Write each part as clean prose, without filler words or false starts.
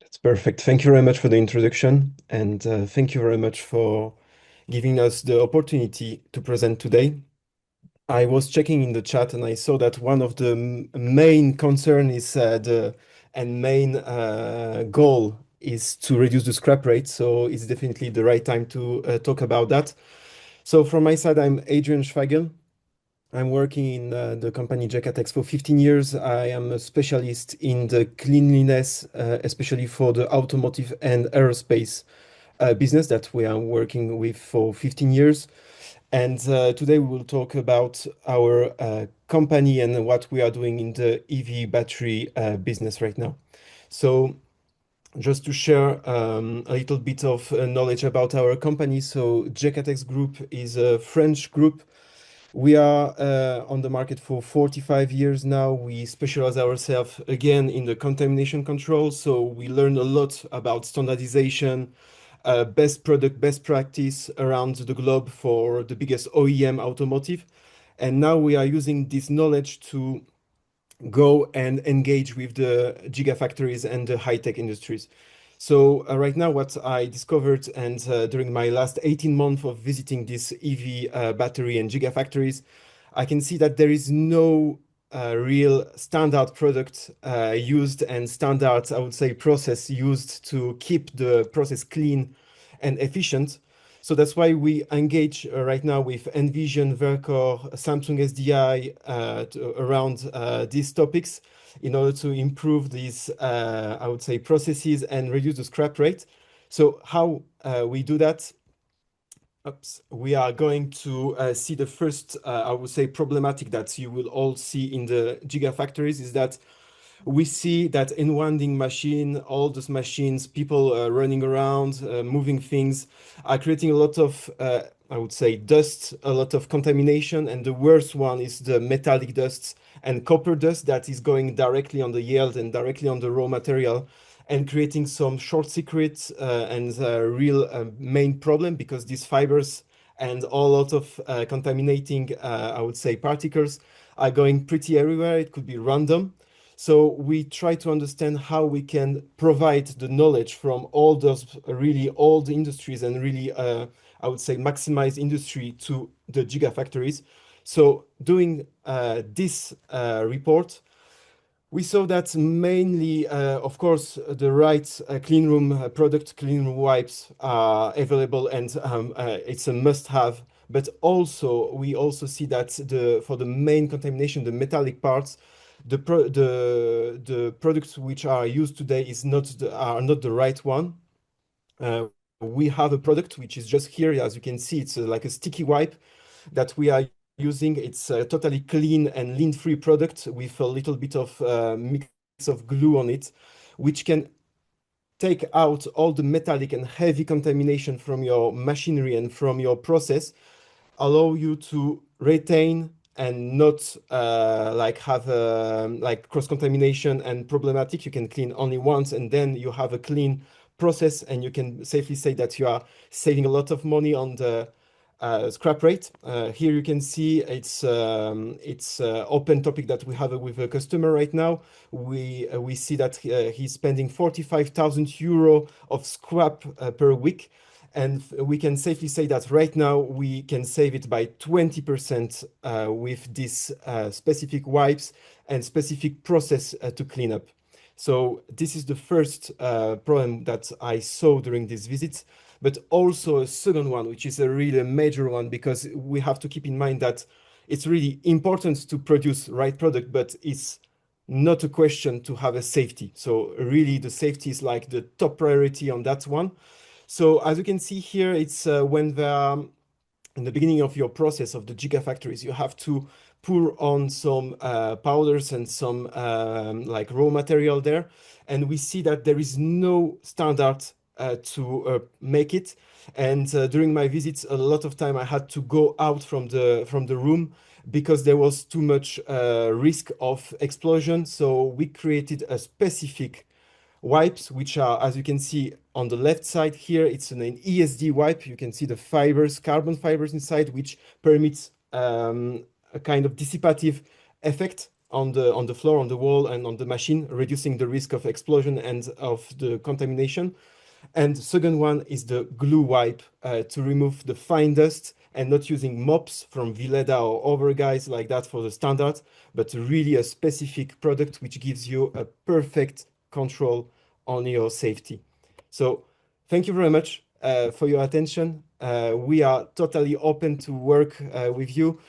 It's perfect. Thank you very much for the introduction, and thank you very much for giving us the opportunity to present today. I was checking in the chat and I saw that one of the main concern is and main goal is to reduce the scrap rate. So it's definitely the right time to talk about that. So from my side, I'm Adrian Szwagiel. I'm working in the company Gekatex for 15 years. I am a specialist in the cleanliness, especially for the automotive and aerospace business that we are working with for 15 years. And today we will talk about our company and what we are doing in the EV battery business right now. So just to share a little bit of knowledge about our company. So Gekatex Group is a French group. We are on the market for 45 years now. We specialize ourselves again in the contamination control. So we learn a lot about standardization, best product, best practice around the globe for the biggest OEM automotive. And now we are using this knowledge to go and engage with the gigafactories and the high-tech industries. So right now, what I discovered, and during my last 18 months of visiting these EV battery and gigafactories, I can see that there is no real standard product used and standard, I would say, process used to keep the process clean and efficient. So that's why we engage right now with Envision, Verkor, Samsung SDI around these topics in order to improve these, I would say, processes and reduce the scrap rate. So how we do that? Oops. We are going to see the first, I would say, problematic that you will all see in the gigafactories is that we see that in winding machine, all those machines, people running around, moving things, are creating a lot of, I would say, dust, a lot of contamination, and the worst one is the metallic dust and copper dust that is going directly on the yield and directly on the raw material and creating some short circuits and a real main problem because these fibers and a lot of contaminating, I would say, particles are going pretty everywhere. It could be random. So we try to understand how we can provide the knowledge from all those really old industries and really, I would say, maximize industry to the gigafactories. So doing this report, we saw that mainly, of course, the right clean room product, clean room wipes are available and it's a must-have. But also, we also see that for the main contamination, the metallic parts, the products which are used today are not the right one. Uh, we have a product which is just here, as you can see, it's like a sticky wipe that we are using. It's a totally clean and lint-free product with a little bit of mix of glue on it, which can take out all the metallic and heavy contamination from your machinery and from your process, allow you to retain and not like have like cross contamination and problematic. You can clean only once and then you have a clean process and you can safely say that you are saving a lot of money on the scrap rate. Here you can see it's open topic that we have with a customer right now. We see that he's spending 45,000 euro of scrap per week. And we can safely say that right now we can save it by 20% with these specific wipes and specific process to clean up. So this is the first problem that I saw during these visits, but also a second one, which is a really major one, because we have to keep in mind that it's really important to produce right product, but it's not a question to have a safety. So really the safety is like the top priority on that one. So as you can see here, it's when in the beginning of your process of the gigafactories, you have to pour on some powders and some like raw material there. And we see that there is no standard to make it. And during my visits, a lot of time I had to go out from the room because there was too much risk of explosion. So we created a specific wipes, which are, as you can see on the left side here, it's an ESD wipe. You can see the fibers, carbon fibers inside, which permits a kind of dissipative effect on the floor, on the wall, and on the machine, reducing the risk of explosion and of the contamination. And the second one is the glue wipe to remove the fine dust, and not using mops from Vileda or other guys like that for the standard, but really a specific product which gives you a perfect control on your safety. So thank you very much for your attention. We are totally open to work with you.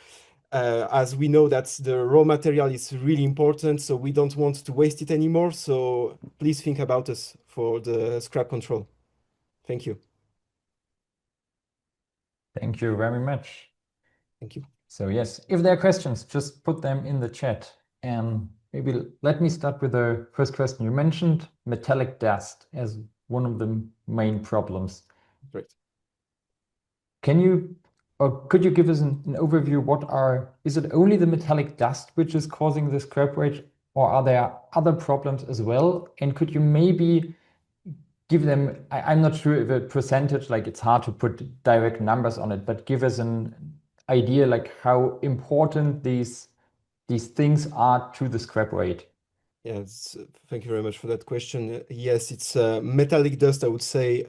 As we know that the raw material is really important, so we don't want to waste it anymore. So please think about us for the scrap control. Thank you. Thank you very much. Thank you. So yes, if there are questions, just put them in the chat. And maybe let me start with the first question. You mentioned metallic dust as one of the main problems. Great. Can you, or could you give us an overview? Is it only the metallic dust which is causing the scrap rate, or are there other problems as well? And could you maybe give them, I'm not sure if a percentage, like it's hard to put direct numbers on it, but give us an idea like how important these things are to the scrap rate. Yes, thank you very much for that question. Yes, it's metallic dust. I would say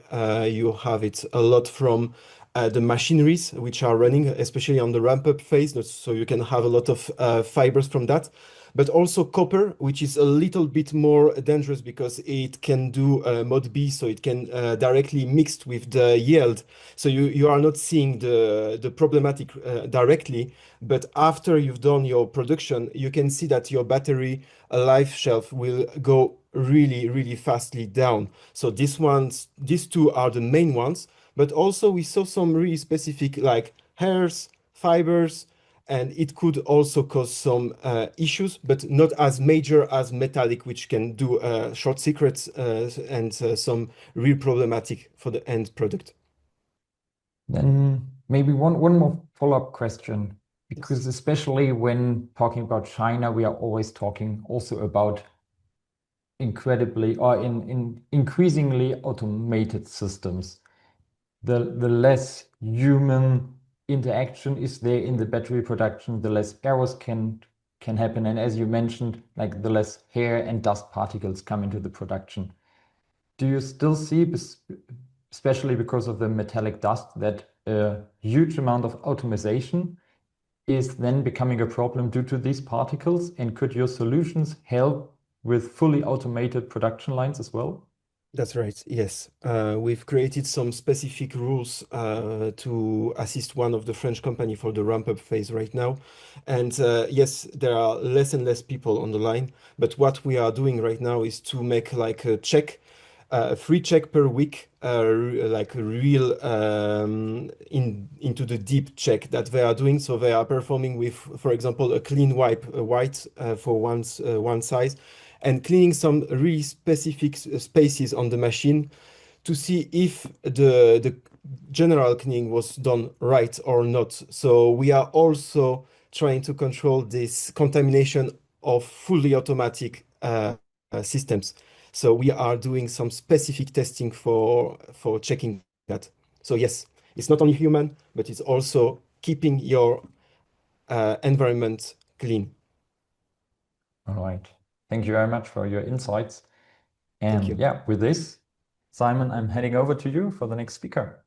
you have it a lot from the machineries which are running, especially on the ramp-up phase. So you can have a lot of fibers from that, but also copper, which is a little bit more dangerous because it can do mod B, so it can directly mixed with the yield. So you are not seeing the problematic directly, but after you've done your production, you can see that your battery life shelf will go really, really fastly down. So these two are the main ones, but also we saw some really specific like hairs, fibers, and it could also cause some issues, but not as major as metallic, which can do short circuits and some real problematic for the end product. Then maybe one more follow-up question, because Yes. especially when talking about China, we are always talking also about incredibly or in increasingly automated systems. The less human interaction is there in the battery production, the less errors can happen. And as you mentioned, like the less hair and dust particles come into the production. Do you still see, especially because of the metallic dust, that a huge amount of automation is then becoming a problem due to these particles? And could your solutions help with fully automated production lines as well? That's right. Yes. We've created some specific rules to assist one of the French company for the ramp-up phase right now. And yes, there are less and less people on the line. But what we are doing right now is to make like a check, a free check per week, like a real into the deep check that they are doing. So they are performing with, for example, a clean wipe, a white for one size, and cleaning some really specific spaces on the machine to see if the general cleaning was done right or not. So we are also trying to control this contamination of fully automatic systems. So we are doing some specific testing for checking that. So yes, it's not only human, but it's also keeping your environment clean. All right. Thank you very much for your insights. Thank And you. yeah, with this, Simon, I'm heading over to you for the next speaker.